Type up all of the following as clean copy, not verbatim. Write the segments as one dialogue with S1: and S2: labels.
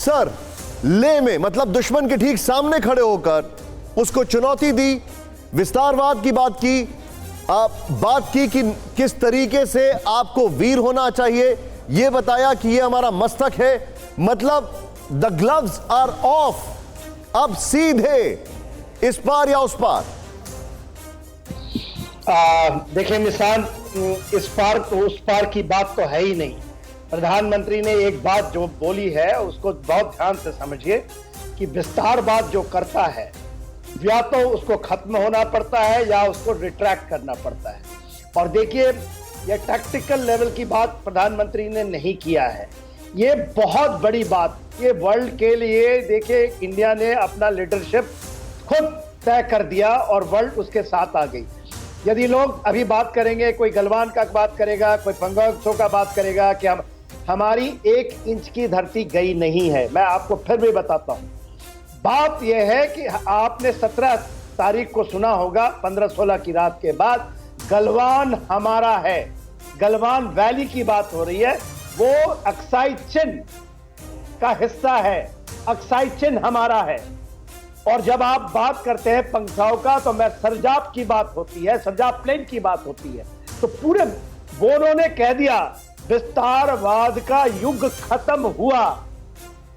S1: Sir ले में, मतलब दुश्मन के ठीक सामने खड़े होकर उसको चुनौती दी, विस्तारवाद की बात की, बात की कि किस तरीके से आपको वीर होना चाहिए, यह बताया कि यह हमारा मस्तक है। मतलब द ग्लव्स आर ऑफ, अब सीधे इस पार या उस पार।
S2: देखिए निशान, इस पार तो उस पार की बात तो है ही नहीं। प्रधानमंत्री ने एक बात जो बोली है उसको बहुत ध्यान से समझिए कि विस्तारवाद जो करता है या तो उसको खत्म होना पड़ता है या उसको रिट्रैक्ट करना पड़ता है। और देखिए ये टैक्टिकल लेवल की बात प्रधानमंत्री ने नहीं किया है, ये बहुत बड़ी बात, ये वर्ल्ड के लिए देखिए इंडिया ने अपना लीडरशिप खुद तय कर दिया और वर्ल्ड उसके साथ आ गई। यदि लोग अभी बात करेंगे, कोई गलवान का बात करेगा, कोई पंगोत्सव का बात करेगा कि हमारी 1 इंच की धरती गई नहीं है। मैं आपको फिर भी बताता हूं, बात यह है कि आपने 17 तारीख को सुना होगा, 15-16 की रात के बाद गलवान हमारा है, गलवान वैली की बात हो रही है, वो अक्साई चिन्ह का हिस्सा है, अक्साई चिन्ह हमारा है। और जब आप बात करते हैं पंखाओं का तो मैं सरजाप की बात होती है, सरजाप प्लेन की बात होती है, तो पूरे बोनों ने कह दिया विस्तारवाद का युग खत्म हुआ।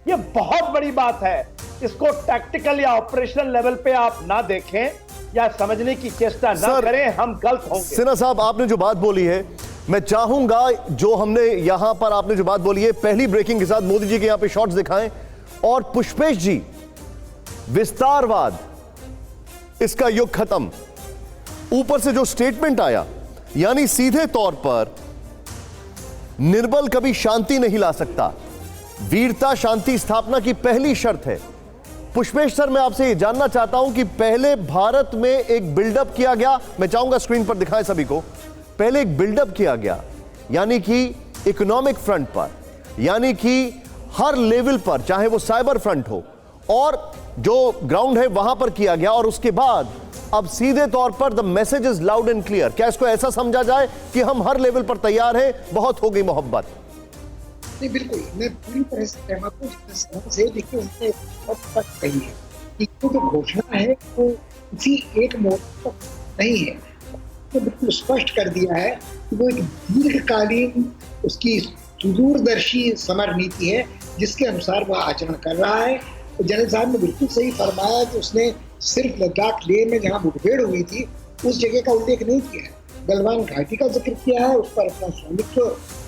S2: यह बहुत बड़ी बात है, इसको टैक्टिकल या ऑपरेशनल लेवल पे आप ना देखें या समझने की चेष्टा ना करें, हम गलत होंगे।
S1: सिन्हा साहब, आपने जो बात बोली है, मैं चाहूंगा जो हमने यहां पर आपने जो बात बोली है, पहली ब्रेकिंग के साथ मोदी जी के यहां पे शॉट्स दिखाएं, और पुष्पेश जी, विस्तारवाद इसका युग खत्म, ऊपर से जो स्टेटमेंट आया, यानी सीधे तौर पर निर्बल कभी शांति नहीं ला सकता, वीरता शांति स्थापना की पहली शर्त है। पुष्पेश सर, मैं आपसे यह जानना चाहता हूं कि पहले भारत में एक बिल्डअप किया गया, मैं चाहूंगा स्क्रीन पर दिखाएं सभी को, पहले एक बिल्डअप किया गया, यानी कि इकोनॉमिक फ्रंट पर, यानी कि हर लेवल पर, चाहे वो साइबर फ्रंट हो और जो ग्राउंड है वहां पर किया गया, और उसके बाद अब सीधे तौर पर the message is loud and clear. क्या इसको ऐसा समझा जाए कि हम हर लेवल पर तैयार हैं, बहुत हो गई मोहब्बत?
S3: नहीं, बिल्कुल मैं पूरी तरह से सहमत हूँ से। देखिए उसने बहुत तक कही है कि जो घोषणा है वो किसी एक मोर्चे तक नहीं है, तो बिल्कुल स्पष्ट कर दिया है कि वो एक दीर्घकालीन उसकी सुदूरदर्शी समर नीति है जिसके अनुसार वह आचरण कर रहा है। तो जनरल साहब ने बिल्कुल सही फरमाया कि उसने सिर्फ लद्दाख लेह में जहाँ मुठभेड़ हुई थी उस जगह का उल्लेख नहीं किया है, गलवान घाटी का जिक्र किया है, उस पर अपना स्वामित्व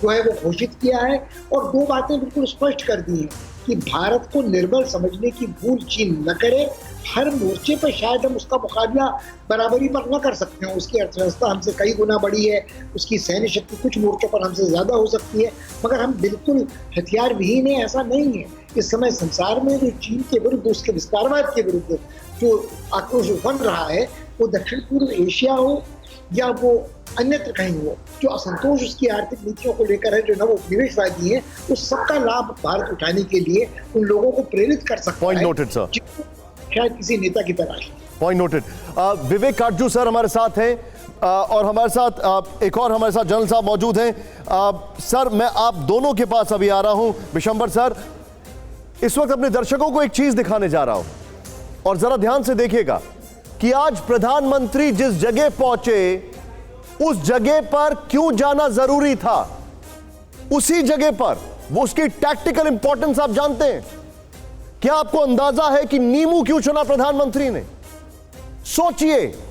S3: जो है वो घोषित किया है, और 2 बातें बिल्कुल स्पष्ट कर दी हैं कि भारत को निर्बल समझने की भूल चीन न करे। हर मोर्चे पर शायद हम उसका मुकाबला बराबरी पर न कर सकते हैं, उसकी अर्थव्यवस्था हमसे कई गुना बड़ी है, उसकी सैन्य शक्ति कुछ मोर्चों पर हमसे ज्यादा हो सकती है, मगर हम बिल्कुल हथियार विहीन है, ऐसा नहीं है। इस समय संसार में जो चीन के विरुद्ध, उसके विस्तारवाद के विरुद्ध जो आक्रोश बन रहा है, वो दक्षिण पूर्व एशिया हो या वो अन्यत्र कहीं हो, जो असंतोष उसकी आर्थिक नीतियों को लेकर है, जो नव उपनिवेशवादी है, उस सबका लाभ भारत उठाने के लिए उन लोगों को प्रेरित कर सकता है।
S1: पॉइंट नोटेड सर,
S3: शायद किसी नेता की तलाश।
S1: Point noted. Vivek Katju sir हमारे साथ हैं, और हमारे साथ एक और हमारे साथ जनरल साहब मौजूद हैं। सर, मैं आप दोनों के पास अभी आ रहा हूं। विशंबर सर, इस वक्त अपने दर्शकों को एक चीज दिखाने जा रहा हूं, और जरा ध्यान से देखिएगा कि आज प्रधानमंत्री जिस जगह पहुंचे उस जगह पर क्यों जाना जरूरी था, उसी जगह पर वो उसकी टैक्टिकल इंपॉर्टेंस आप जानते हैं। क्या आपको अंदाजा है कि नीमू क्यों चुना प्रधानमंत्री ने? सोचिए,